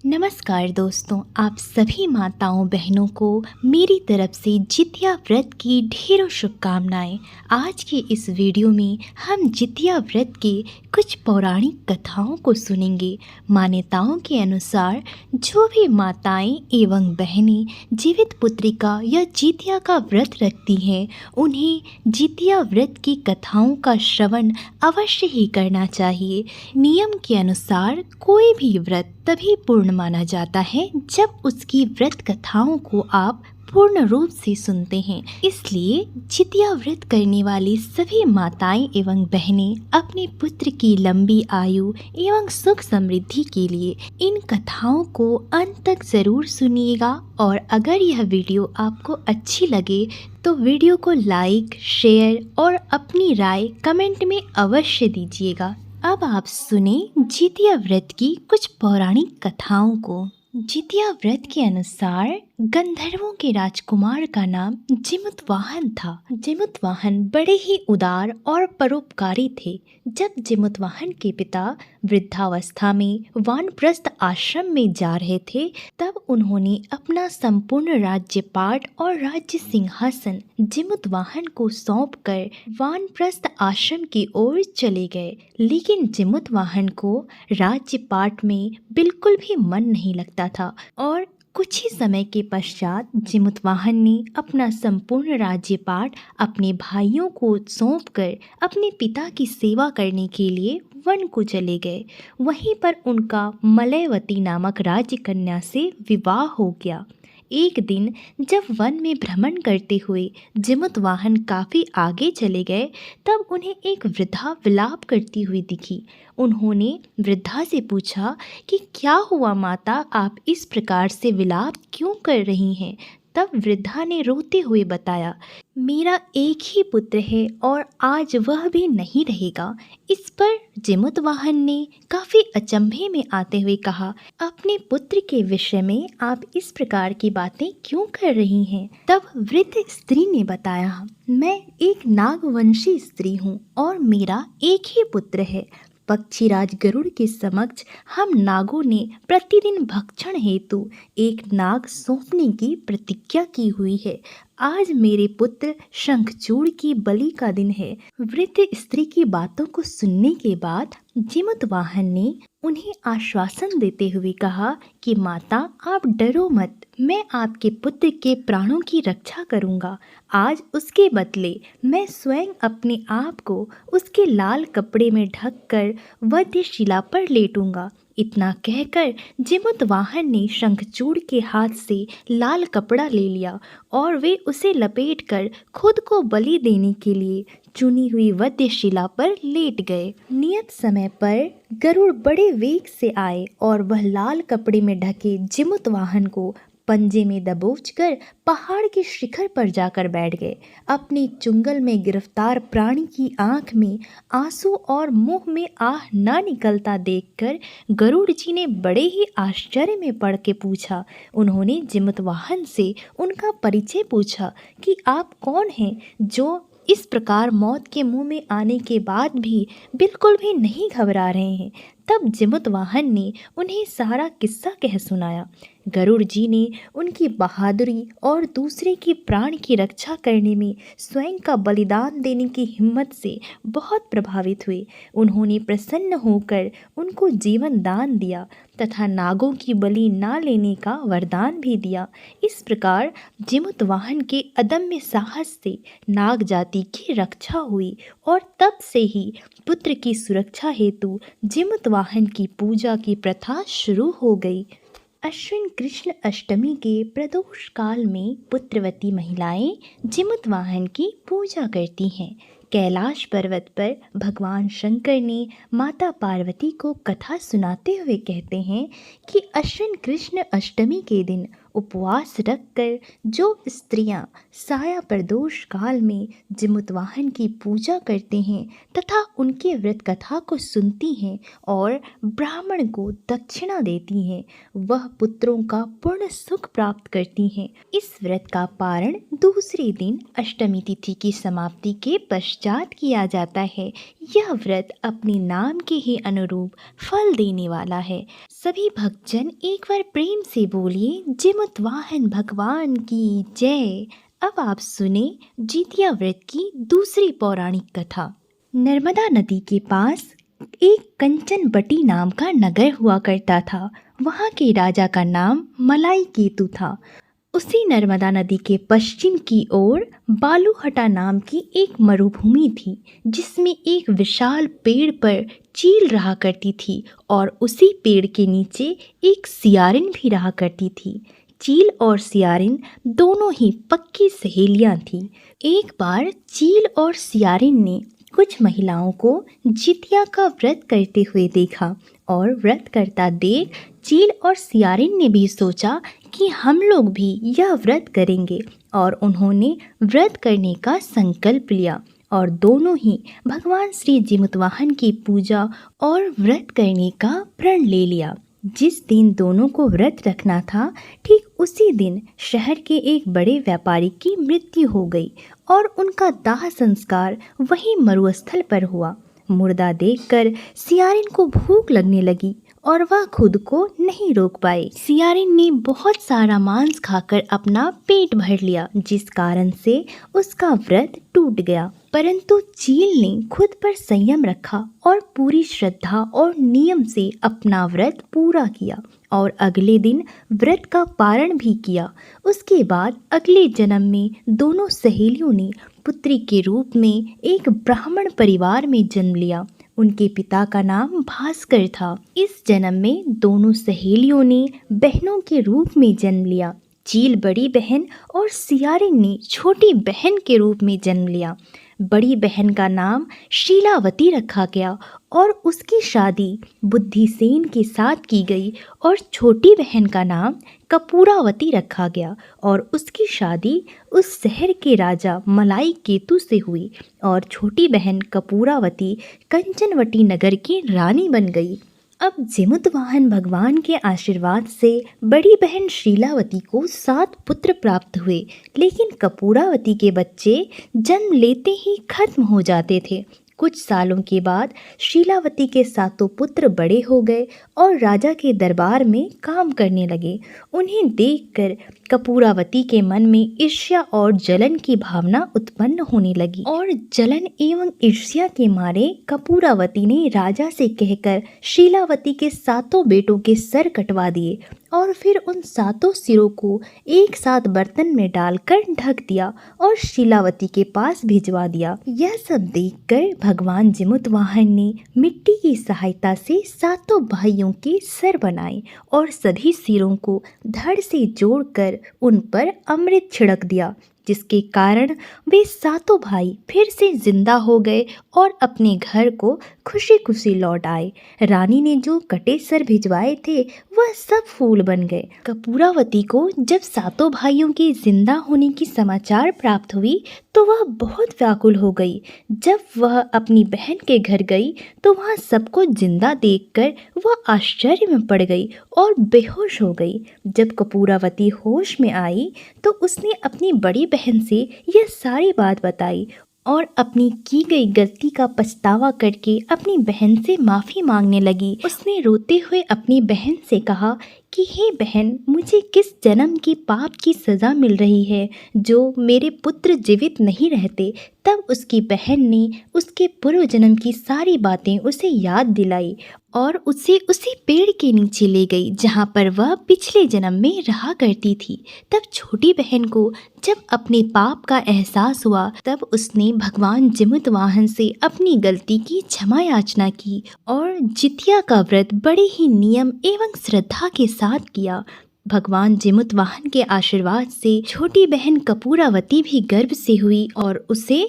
नमस्कार दोस्तों, आप सभी माताओं बहनों को मेरी तरफ से जितिया व्रत की ढेरों शुभकामनाएं। आज के इस वीडियो में हम जितिया व्रत के कुछ पौराणिक कथाओं को सुनेंगे। मान्यताओं के अनुसार जो भी माताएं एवं बहनें जीवित पुत्रिका या जितिया का व्रत रखती हैं, उन्हें जितिया व्रत की कथाओं का श्रवण अवश्य ही करना चाहिए। नियम के अनुसार कोई भी व्रत तभी पूर्ण माना जाता है जब उसकी व्रत कथाओं को आप पूर्ण रूप से सुनते हैं। इसलिए जितिया व्रत करने वाली सभी माताएं एवं बहनें अपने पुत्र की लंबी आयु एवं सुख समृद्धि के लिए इन कथाओं को अंत तक जरूर सुनिएगा। और अगर यह वीडियो आपको अच्छी लगे तो वीडियो को लाइक, शेयर और अपनी राय कमेंट में अवश्य दीजिएगा। अब आप सुने जितिया व्रत की कुछ पौराणिक कथाओं को। जितिया व्रत के अनुसार गंधर्वों के राजकुमार का नाम जिमुतवाहन था। जिमुतवाहन बड़े ही उदार और परोपकारी थे। जब जिमुतवाहन के पिता वृद्धावस्था में वानप्रस्थ आश्रम में जा रहे थे, तब उन्होंने अपना संपूर्ण राज्यपाट और राज्य सिंहासन जिमुतवाहन को सौंपकर वानप्रस्थ आश्रम की ओर चले गए। लेकिन जिमुतवाहन को राज्यपाट में बिल्कुल भी मन नहीं लगता था और कुछ ही समय के पश्चात जिमुतवाहन ने अपना संपूर्ण राज्यपाट अपने भाइयों को सौंपकर अपने पिता की सेवा करने के लिए वन को चले गए। वहीं पर उनका मलयवती नामक राजकन्या से विवाह हो गया। एक दिन जब वन में भ्रमण करते हुए जिमुतवाहन काफ़ी आगे चले गए, तब उन्हें एक वृद्धा विलाप करती हुई दिखी। उन्होंने वृद्धा से पूछा कि क्या हुआ माता, आप इस प्रकार से विलाप क्यों कर रही हैं? तब वृद्धा ने रोते हुए बताया, मेरा एक ही पुत्र है और आज वह भी नहीं रहेगा। इस पर जिमुतवाहन ने काफ़ी अचंभे में आते हुए कहा, अपने पुत्र के विषय में आप इस प्रकार की बातें क्यों कर रही हैं? तब वृद्ध स्त्री ने बताया, मैं एक नागवंशी स्त्री हूँ और मेरा एक ही पुत्र है। पक्षीराज गरुड़ के समक्ष हम नागों ने प्रतिदिन भक्षण हेतु एक नाग सौंपने की प्रतिज्ञा की हुई है। आज मेरे पुत्र शंखचूड़ की बलि का दिन है। वृद्ध स्त्री की बातों को सुनने के बाद जिमुतवाहन ने उन्हें आश्वासन देते हुए कहा कि माता, आप डरो मत, मैं आपके पुत्र के प्राणों की रक्षा करूंगा। आज उसके बदले मैं स्वयं अपने आप को उसके लाल कपड़े में ढककर वध्यशिला पर लेटूंगा। इतना कहकर जिमुतवाहन ने शंखचूड़ के हाथ से लाल कपड़ा ले लिया और वे उसे लपेटकर खुद को बलि देने के लिए चुनी हुई वध्यशिला पर लेट गए। नियत समय पर गरुड़ बड़े वेग से आए और वह लाल कपड़े में ढके जिमुतवाहन को पंजे में दबोचकर पहाड़ के शिखर पर जाकर बैठ गए। अपने चुंगल में गिरफ्तार प्राणी की आंख में आंसू और मुंह में आह ना निकलता देखकर गरुड़ जी ने बड़े ही आश्चर्य में पड़ के पूछा। उन्होंने जिमुतवाहन से उनका परिचय पूछा कि आप कौन हैं जो इस प्रकार मौत के मुंह में आने के बाद भी बिल्कुल भी नहीं घबरा रहे हैं। तब जिमुतवाहन ने उन्हें सारा किस्सा कह सुनाया। गरुड़ जी ने उनकी बहादुरी और दूसरे के प्राण की रक्षा करने में स्वयं का बलिदान देने की हिम्मत से बहुत प्रभावित हुए। उन्होंने प्रसन्न होकर उनको जीवन दान दिया तथा नागों की बलि ना लेने का वरदान भी दिया। इस प्रकार जिमुतवाहन के अदम्य साहस से नाग जाति की रक्षा हुई और तब से ही पुत्र की सुरक्षा हेतु जिमुतवाहन की पूजा की प्रथा शुरू हो गई। अश्विन कृष्ण अष्टमी के प्रदोष काल में पुत्रवती महिलाएं जिमुतवाहन की पूजा करती हैं। कैलाश पर्वत पर भगवान शंकर ने माता पार्वती को कथा सुनाते हुए कहते हैं कि अश्विन कृष्ण अष्टमी के दिन उपवास रखकर जो स्त्रियां साया प्रदोष काल में जिमुतवाहन की पूजा करते हैं तथा उनके व्रत कथा को सुनती हैं और ब्राह्मण को दक्षिणा देती हैं, वह पुत्रों का पूर्ण सुख प्राप्त करती हैं। इस व्रत का पारण दूसरे दिन अष्टमी तिथि की समाप्ति के पश्चात किया जाता है। यह व्रत अपने नाम के ही अनुरूप फल देने वाला है। सभी भक्तजन एक बार प्रेम से बोलिए जिमुतवाहन भगवान की जय। अब आप सुने जितिया व्रत की दूसरी पौराणिक कथा। नर्मदा नदी के पास एक कंचनबटी नाम का नगर हुआ करता था। वहाँ के राजा का नाम मलाई केतु था। उसी नर्मदा नदी के पश्चिम की ओर बालूहटा नाम की एक मरुभूमि थी, जिसमें एक विशाल पेड़ पर चील रहा करती थी और उसी पेड़ के नीचे एक सियारिन भी रहा करती थी। चील और सियारिन दोनों ही पक्की सहेलियां थीं। एक बार चील और सियारिन ने कुछ महिलाओं को जितिया का व्रत करते हुए देखा और व्रत करता देख चील और सियारिन ने भी सोचा कि हम लोग भी यह व्रत करेंगे और उन्होंने व्रत करने का संकल्प लिया और दोनों ही भगवान श्री जिमुतवाहन की पूजा और व्रत करने का प्रण ले लिया। जिस दिन दोनों को व्रत रखना था, ठीक उसी दिन शहर के एक बड़े व्यापारी की मृत्यु हो गई और उनका दाह संस्कार वही मरुस्थल पर हुआ। मुर्दा देखकर सियारिन को भूख लगने लगी और वह खुद को नहीं रोक पाई। सियारिन ने बहुत सारा मांस खाकर अपना पेट भर लिया, जिस कारण से उसका व्रत टूट गया। परंतु चील ने खुद पर संयम रखा और पूरी श्रद्धा और नियम से अपना व्रत पूरा किया और अगले दिन व्रत का पारण भी किया। उसके बाद अगले जन्म में दोनों सहेलियों ने पुत्री के रूप में एक ब्राह्मण परिवार में जन्म लिया। उनके पिता का नाम भास्कर था। इस जन्म में दोनों सहेलियों ने बहनों के रूप में जन्म लिया। चील बड़ी बहन और सियारिन ने छोटी बहन के रूप में जन्म लिया। बड़ी बहन का नाम शीलावती रखा गया और उसकी शादी बुद्धिसेन के साथ की गई और छोटी बहन का नाम कपूरावती रखा गया और उसकी शादी उस शहर के राजा मलाई केतु से हुई और छोटी बहन कपूरावती कंचनवटी नगर की रानी बन गई। अब जिमुतवाहन भगवान के आशीर्वाद से बड़ी बहन शीलावती को 7 पुत्र प्राप्त हुए, लेकिन कपूरावती के बच्चे जन्म लेते ही खत्म हो जाते थे। कुछ सालों के बाद शीलावती के 7 पुत्र बड़े हो गए और राजा के दरबार में काम करने लगे। उन्हें देखकर कपूरावती के मन में ईर्ष्या और जलन की भावना उत्पन्न होने लगी और जलन एवं ईर्ष्या के मारे कपूरावती ने राजा से कहकर शीलावती के 7 बेटों के सर कटवा दिए और फिर उन 7 सिरों को एक साथ बर्तन में डालकर ढक दिया और शीलावती के पास भिजवा दिया। यह सब देखकर भगवान जिमुतवाहन ने मिट्टी की सहायता से 7 भाइयों के सर बनाए और सभी सिरों को धड़ से जोड़कर उन पर अमृत छिड़क दिया, जिसके कारण वे 7 भाई फिर से जिंदा हो गए और अपने घर को खुशी खुशी लौट आए। रानी ने जो कटे सर भिजवाए थे वह सब फूल बन गए। कपूरावती को जब 7 भाइयों के जिंदा होने की समाचार प्राप्त हुई तो वह बहुत व्याकुल हो गई। जब वह अपनी बहन के घर गई तो वहाँ सबको जिंदा देखकर वह आश्चर्य में पड़ गई और बेहोश हो गई। जब कपूरावती होश में आई तो उसने अपनी बड़ी बहन से यह सारी बात बताई और अपनी की गई गलती का पछतावा करके अपनी बहन से माफ़ी मांगने लगी। उसने रोते हुए अपनी बहन से कहा कि हे बहन, मुझे किस जन्म की पाप की सज़ा मिल रही है जो मेरे पुत्र जीवित नहीं रहते। तब उसकी बहन ने उसके पूर्व जन्म की सारी बातें उसे याद दिलाई और उसे उसी पेड़ के नीचे ले गई जहाँ पर वह पिछले जन्म में रहा करती थी। तब छोटी बहन को जब अपने पाप का एहसास हुआ तब उसने भगवान जिमुतवाहन से अपनी गलती की क्षमा याचना की और जितिया का व्रत बड़े ही नियम एवं श्रद्धा के साथ किया। भगवान जिमुतवाहन के आशीर्वाद से छोटी बहन कपूरावती भी गर्भ से हुई और उसे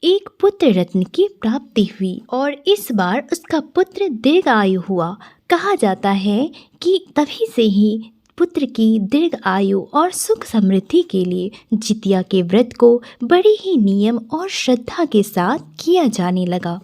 एक पुत्र रत्न की प्राप्ति हुई और इस बार उसका पुत्र दीर्घायु हुआ। कहा जाता है कि तभी से ही पुत्र की दीर्घ आयु और सुख समृद्धि के लिए जितिया के व्रत को बड़े ही नियम और श्रद्धा के साथ किया जाने लगा।